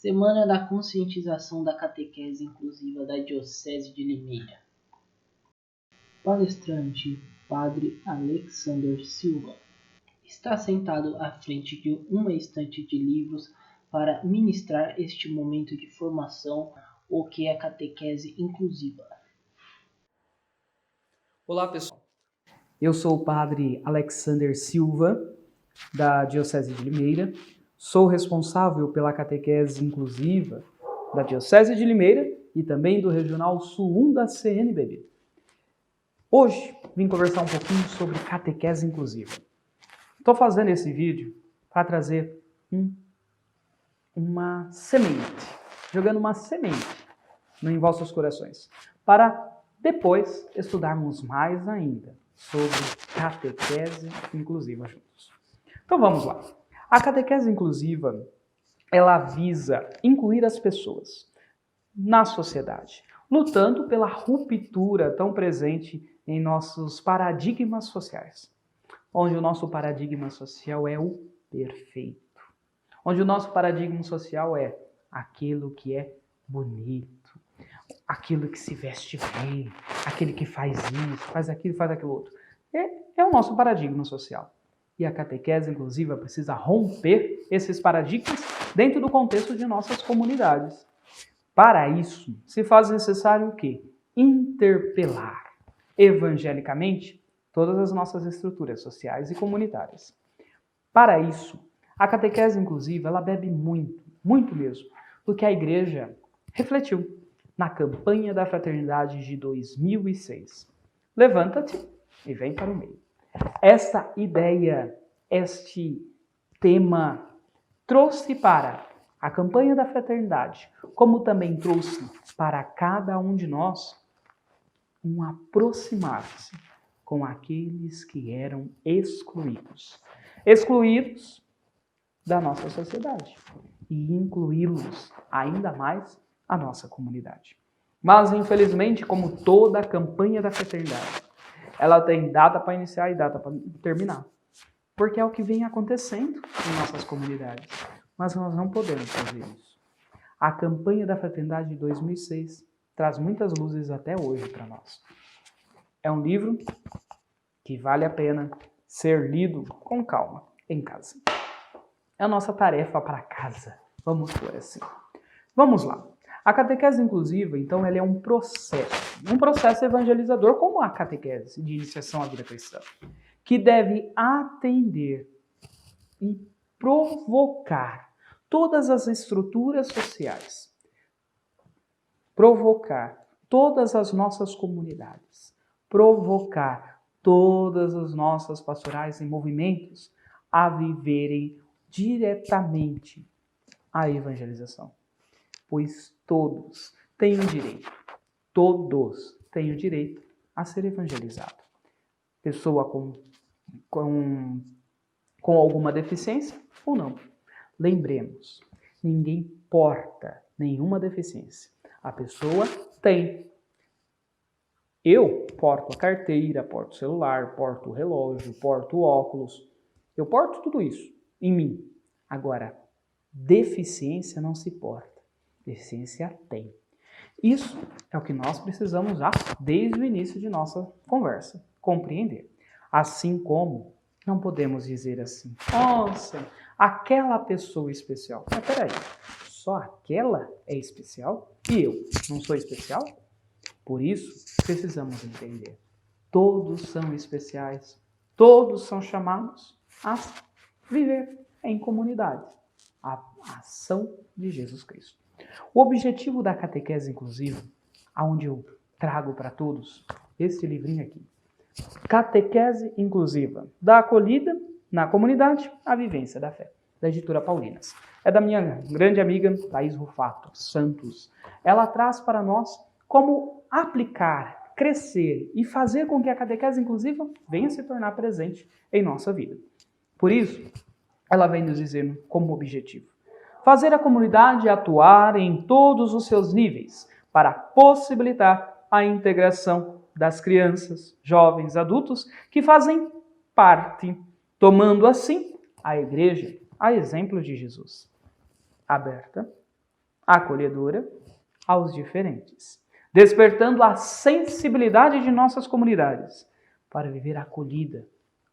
Semana da Conscientização da Catequese Inclusiva da Diocese de Limeira. Palestrante, Padre Alexander Silva, está sentado à frente de uma estante de livros para ministrar este momento de formação, o que é catequese inclusiva. Olá, pessoal. Eu sou o Padre Alexander Silva, da Diocese de Limeira. Sou responsável pela catequese inclusiva da Diocese de Limeira e também do Regional Sul 1 da CNBB. Hoje, vim conversar um pouquinho sobre catequese inclusiva. Estou fazendo esse vídeo para trazer uma semente, jogando uma semente em vossos corações, para depois estudarmos mais ainda sobre catequese inclusiva juntos. Então vamos lá. A catequese inclusiva, ela visa incluir as pessoas na sociedade, lutando pela ruptura tão presente em nossos paradigmas sociais, onde o nosso paradigma social é o perfeito, onde o nosso paradigma social é aquilo que é bonito, aquilo que se veste bem, aquele que faz isso, faz aquilo outro. É o nosso paradigma social. E a catequese inclusiva precisa romper esses paradigmas dentro do contexto de nossas comunidades. Para isso, se faz necessário o quê? Interpelar evangelicamente todas as nossas estruturas sociais e comunitárias. Para isso, a catequese inclusiva, ela bebe muito mesmo, porque a Igreja refletiu na campanha da fraternidade de 2006. Levanta-te e vem para o meio. Esta ideia, este tema trouxe para a campanha da fraternidade, como também trouxe para cada um de nós um aproximar-se com aqueles que eram excluídos da nossa sociedade e incluí-los ainda mais à nossa comunidade. Mas, infelizmente, como toda a campanha da fraternidade, ela tem data para iniciar e data para terminar. Porque é o que vem acontecendo em nossas comunidades. Mas nós não podemos fazer isso. A campanha da fraternidade de 2006 traz muitas luzes até hoje para nós. É um livro que vale a pena ser lido com calma em casa. É a nossa tarefa para casa, vamos por assim. Vamos lá. A catequese inclusiva, então, ela é um processo evangelizador, como a catequese de iniciação à vida cristã, que deve atender e provocar todas as estruturas sociais, provocar todas as nossas comunidades, provocar todas as nossas pastorais e movimentos a viverem diretamente a evangelização. Pois todos têm o direito a ser evangelizado. Pessoa com alguma deficiência ou não. Lembremos, ninguém porta nenhuma deficiência. A pessoa tem. Eu porto a carteira, porto o celular, porto o relógio, porto o óculos. Eu porto tudo isso em mim. Agora, deficiência não se porta. Deficiência tem. Isso é o que nós precisamos já, desde o início de nossa conversa, compreender. Assim como não podemos dizer assim, nossa, aquela pessoa especial. Mas peraí, só aquela é especial e eu não sou especial? Por isso, precisamos entender. Todos são especiais, todos são chamados a viver em comunidade. A ação de Jesus Cristo. O objetivo da catequese inclusiva, onde eu trago para todos este livrinho aqui. Catequese inclusiva, da acolhida na comunidade à vivência da fé, da editora Paulinas. É da minha grande amiga Thaís Rufato Santos. Ela traz para nós como aplicar, crescer e fazer com que a catequese inclusiva venha se tornar presente em nossa vida. Por isso, ela vem nos dizendo como objetivo fazer a comunidade atuar em todos os seus níveis para possibilitar a integração das crianças, jovens, adultos que fazem parte, tomando assim a Igreja a exemplo de Jesus. Aberta, acolhedora aos diferentes, despertando a sensibilidade de nossas comunidades para viver acolhida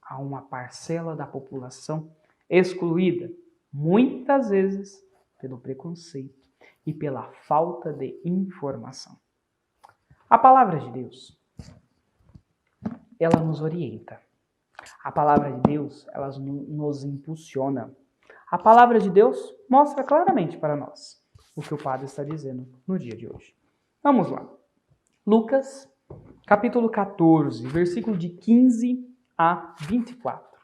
a uma parcela da população excluída, muitas vezes pelo preconceito e pela falta de informação. A palavra de Deus, ela nos orienta. A palavra de Deus, ela nos impulsiona. A palavra de Deus mostra claramente para nós o que o Padre está dizendo no dia de hoje. Vamos lá. Lucas, capítulo 14, versículo de 15 a 24.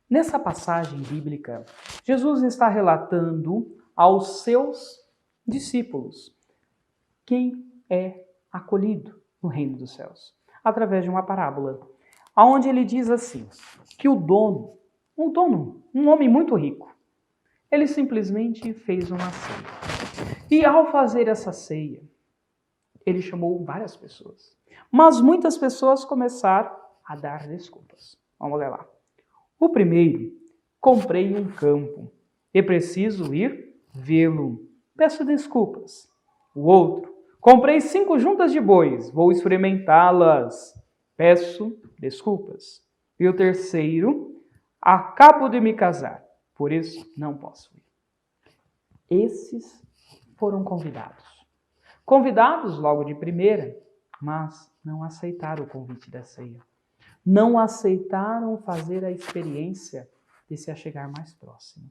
Nessa passagem bíblica, Jesus está relatando aos seus discípulos quem é acolhido no reino dos céus, através de uma parábola, onde ele diz assim, que um homem muito rico, ele simplesmente fez uma ceia. E ao fazer essa ceia, ele chamou várias pessoas. Mas muitas pessoas começaram a dar desculpas. Vamos ler lá. O primeiro, comprei um campo e preciso ir vê-lo. Peço desculpas. O outro, comprei 5 juntas de bois, vou experimentá-las. Peço desculpas. E o terceiro, acabo de me casar, por isso não posso ir. Esses foram convidados. Convidados logo de primeira, mas não aceitaram o convite da ceia. Não aceitaram fazer a experiência de se achegar mais próximo.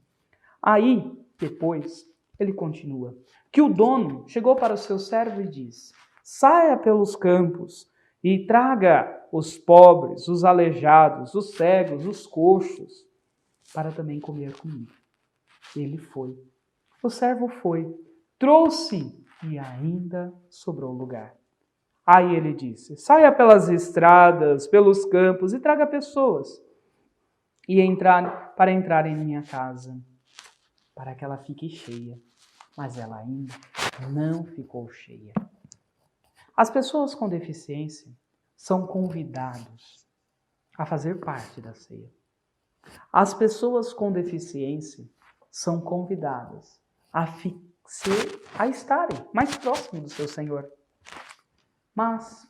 Aí, depois, ele continua, que o dono chegou para o seu servo e disse, saia pelos campos e traga os pobres, os aleijados, os cegos, os coxos, para também comer comigo. Ele foi. O servo foi, trouxe e ainda sobrou lugar. Aí ele disse, saia pelas estradas, pelos campos e traga pessoas para entrar em minha casa, para que ela fique cheia. Mas ela ainda não ficou cheia. As pessoas com deficiência são convidados a fazer parte da ceia. As pessoas com deficiência são convidadas a estarem mais próximos do seu Senhor. Mas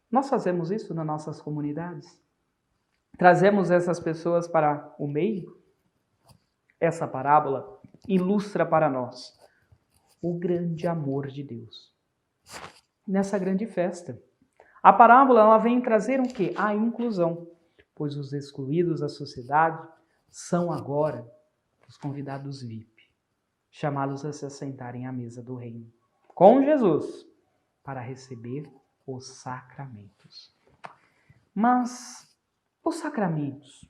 nós fazemos isso nas nossas comunidades? Trazemos essas pessoas para o meio? Essa parábola ilustra para nós o grande amor de Deus. Nessa grande festa, a parábola ela vem trazer o quê? A inclusão, pois os excluídos da sociedade são agora os convidados VIP, chamados a se assentarem à mesa do reino, com Jesus, para receber os sacramentos. Mas os sacramentos,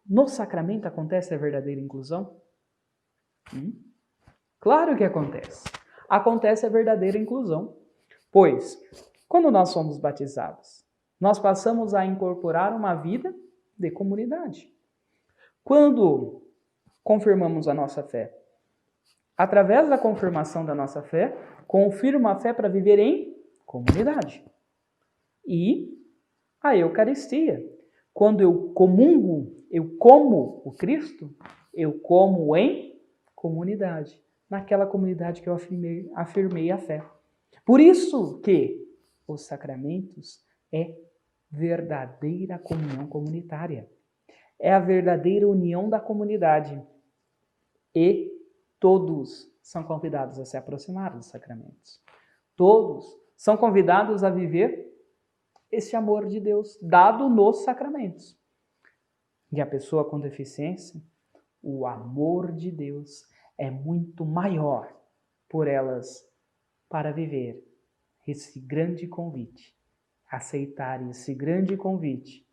no sacramento acontece a verdadeira inclusão? Claro que acontece. Acontece a verdadeira inclusão, pois quando nós somos batizados, nós passamos a incorporar uma vida de comunidade. Quando confirmamos a nossa fé, através da confirmação da nossa fé, confirmo a fé para viver em comunidade. E a Eucaristia. Quando eu comungo, eu como o Cristo, eu como em comunidade. Naquela comunidade que eu afirmei a fé. Por isso que os sacramentos é verdadeira comunhão comunitária. É a verdadeira união da comunidade. E todos são convidados a se aproximar dos sacramentos. Todos são convidados a viver esse amor de Deus dado nos sacramentos. E a pessoa com deficiência, o amor de Deus é muito maior por elas para viver esse grande convite, aceitar esse grande convite.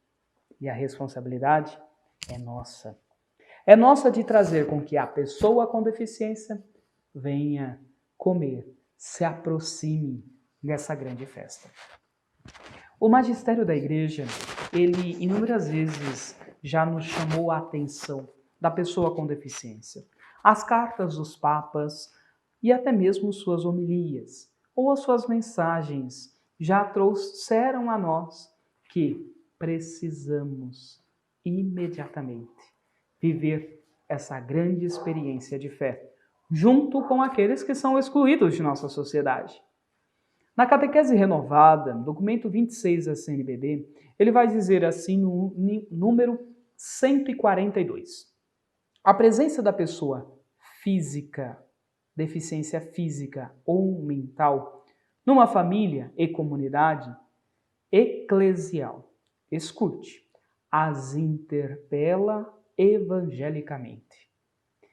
E a responsabilidade é nossa. É nossa de trazer com que a pessoa com deficiência venha comer, se aproxime dessa grande festa. O magistério da igreja, ele inúmeras vezes já nos chamou a atenção da pessoa com deficiência. As cartas dos papas e até mesmo suas homilias ou as suas mensagens já trouxeram a nós que precisamos imediatamente viver essa grande experiência de fé junto com aqueles que são excluídos de nossa sociedade. Na Catequese Renovada, documento 26 da CNBB, ele vai dizer assim no número 142. A presença da pessoa física, deficiência física ou mental, numa família e comunidade eclesial, escute, as interpela evangelicamente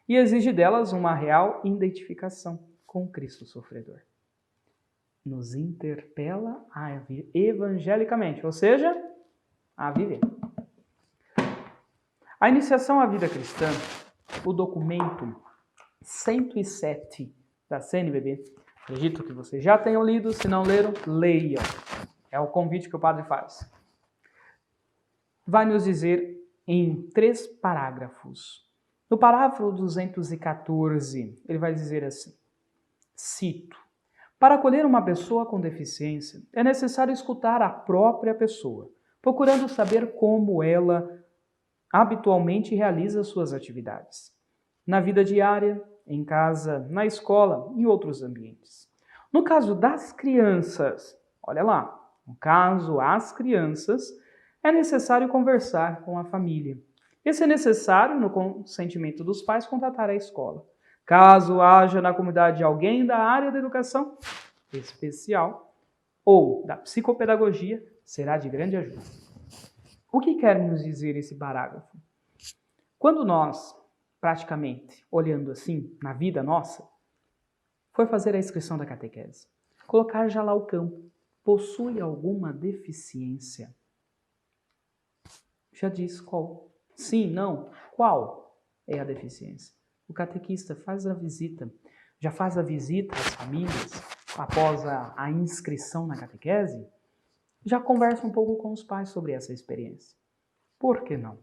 e exige delas uma real identificação com Cristo sofredor. Nos interpela evangelicamente, ou seja, a viver. A iniciação à vida cristã, o documento 107 da CNBB, acredito que vocês já tenham lido, se não leram, leiam. É o convite que o padre faz. Vai nos dizer em 3 parágrafos. No parágrafo 214, ele vai dizer assim, cito, para acolher uma pessoa com deficiência, é necessário escutar a própria pessoa, procurando saber como ela habitualmente realiza suas atividades. Na vida diária, em casa, na escola e em outros ambientes. No caso das crianças, olha lá, no caso as crianças, é necessário conversar com a família. E se é necessário, no consentimento dos pais, contatar a escola. Caso haja na comunidade alguém da área da educação especial ou da psicopedagogia, será de grande ajuda. O que quer nos dizer esse parágrafo? Quando nós, praticamente, olhando assim, na vida nossa, for fazer a inscrição da catequese, colocar já lá o campo, possui alguma deficiência? Já diz qual. Sim, não. Qual é a deficiência? O catequista faz a visita, já faz a visita às famílias após a inscrição na catequese, já conversa um pouco com os pais sobre essa experiência. Por que não?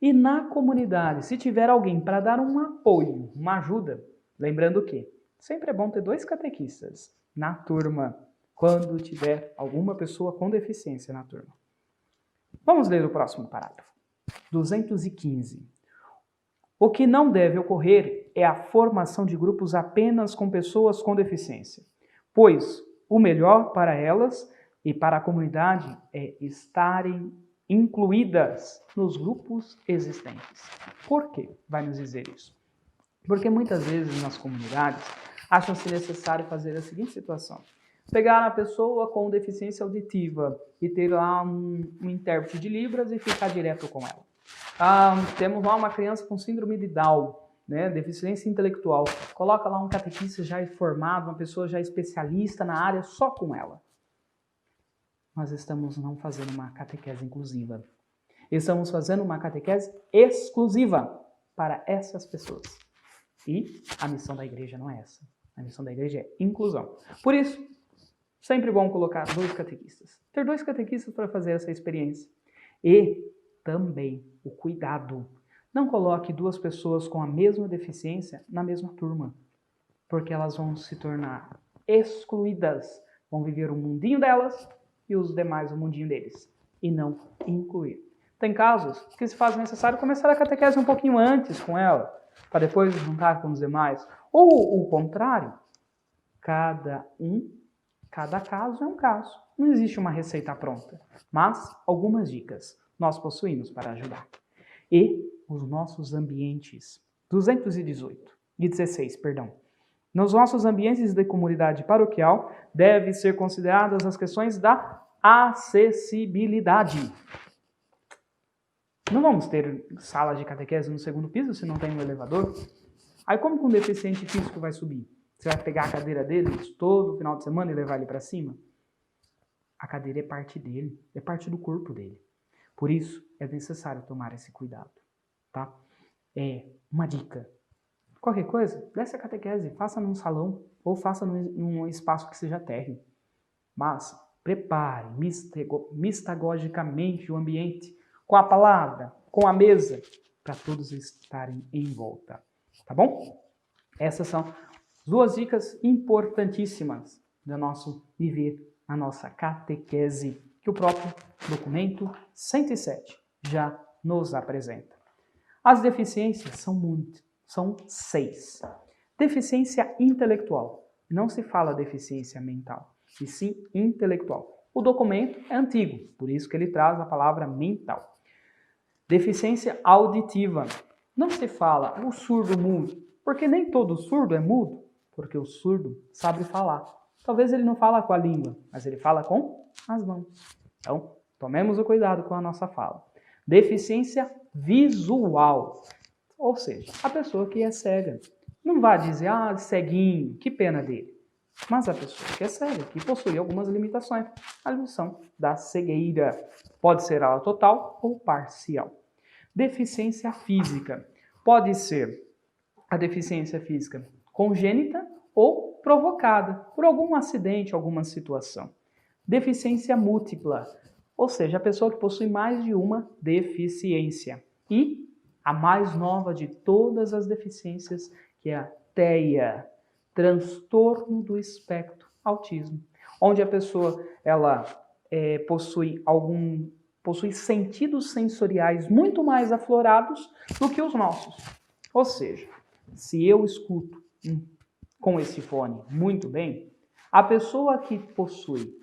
E na comunidade, se tiver alguém para dar um apoio, uma ajuda, lembrando que sempre é bom ter 2 catequistas na turma, quando tiver alguma pessoa com deficiência na turma. Vamos ler o próximo parágrafo. 215. O que não deve ocorrer é a formação de grupos apenas com pessoas com deficiência, pois o melhor para elas e para a comunidade é estarem incluídas nos grupos existentes. Por que vai nos dizer isso? Porque muitas vezes nas comunidades acham-se necessário fazer a seguinte situação. Pegar a pessoa com deficiência auditiva e ter lá um intérprete de Libras e ficar direto com ela. Temos lá uma criança com síndrome de Down, né, deficiência intelectual. Coloca lá um catequista já formado, uma pessoa já especialista na área só com ela. Nós estamos não fazendo uma catequese inclusiva. Estamos fazendo uma catequese exclusiva para essas pessoas. E a missão da igreja não é essa. A missão da igreja é inclusão. Por isso, sempre bom colocar 2 catequistas. Ter 2 catequistas para fazer essa experiência. E também o cuidado. Não coloque 2 pessoas com a mesma deficiência na mesma turma, porque elas vão se tornar excluídas, vão viver o mundinho delas e os demais o mundinho deles, e não incluir. Tem casos que se faz necessário começar a catequese um pouquinho antes com ela, para depois juntar com os demais. Ou o contrário, cada caso é um caso. Não existe uma receita pronta, mas algumas dicas nós possuímos para ajudar. E os nossos ambientes, 216, perdão. Nos nossos ambientes de comunidade paroquial, devem ser consideradas as questões da acessibilidade. Não vamos ter sala de catequese no 2º piso se não tem um elevador? Aí como que um deficiente físico vai subir? Você vai pegar a cadeira dele todo final de semana e levar ele para cima? A cadeira é parte dele, é parte do corpo dele. Por isso, é necessário tomar esse cuidado, tá? É uma dica. Qualquer coisa, desce a catequese, faça num salão ou faça num espaço que seja térreo. Mas prepare mistagogicamente o ambiente com a palavra, com a mesa, para todos estarem em volta. Tá bom? Essas são 2 dicas importantíssimas do nosso viver, a nossa catequese, que o próprio documento 107 já nos apresenta. As deficiências são 6. Deficiência intelectual. Não se fala deficiência mental, e sim intelectual. O documento é antigo, por isso que ele traz a palavra mental. Deficiência auditiva. Não se fala o surdo mudo, porque nem todo surdo é mudo, porque o surdo sabe falar. Talvez ele não fala com a língua, mas ele fala com as mãos. Então, tomemos o cuidado com a nossa fala. Deficiência visual, ou seja, a pessoa que é cega. Não vai dizer, ceguinho, que pena dele. Mas a pessoa que é cega, que possui algumas limitações, a lição da cegueira pode ser ela total ou parcial. Deficiência física. Pode ser a deficiência física congênita ou provocada por algum acidente, alguma situação. Deficiência múltipla, ou seja, a pessoa que possui mais de uma deficiência. E a mais nova de todas as deficiências, que é a TEA, transtorno do espectro autismo, onde a pessoa possui sentidos sensoriais muito mais aflorados do que os nossos. Ou seja, se eu escuto com esse fone muito bem, a pessoa que possui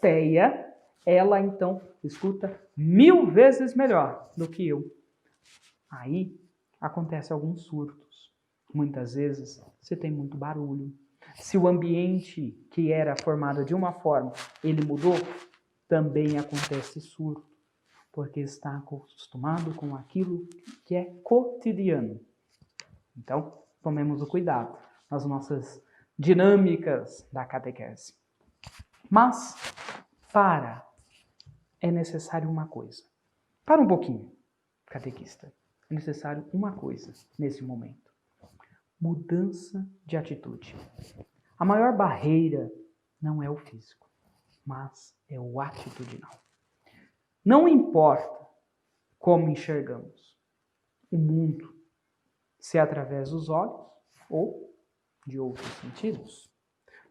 TEA, ela então escuta 1000 vezes melhor do que eu. Aí acontece alguns surtos. Muitas vezes você tem muito barulho. Se o ambiente que era formado de uma forma, ele mudou, também acontece surto, porque está acostumado com aquilo que é cotidiano. Então, tomemos o cuidado nas nossas dinâmicas da catequese. Mas, é necessário uma coisa. Para um pouquinho, catequista. É necessário uma coisa nesse momento. Mudança de atitude. A maior barreira não é o físico, mas é o atitudinal. Não importa como enxergamos o mundo, se é através dos olhos ou de outros sentidos.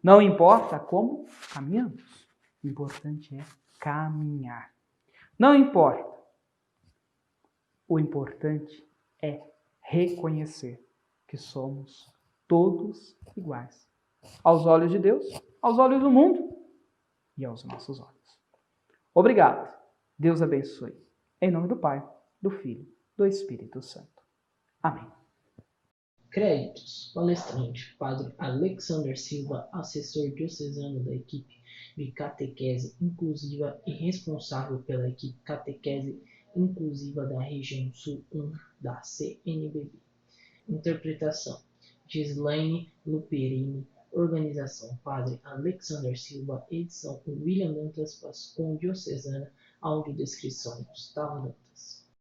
Não importa como caminhamos, o importante é caminhar. Não importa. O importante é reconhecer que somos todos iguais. Aos olhos de Deus, aos olhos do mundo e aos nossos olhos. Obrigado. Deus abençoe. Em nome do Pai, do Filho, do Espírito Santo. Amém. Créditos. Palestrante, Padre Alexander Silva, assessor diocesano da equipe de catequese inclusiva e responsável pela equipe catequese inclusiva da região Sul 1 da CNBB. Interpretação: Gislaine Luperini. Organização: Padre Alexander Silva. Edição: William Dantas Pascon Diocesana. Audiodescrição: Gustavo Dantas.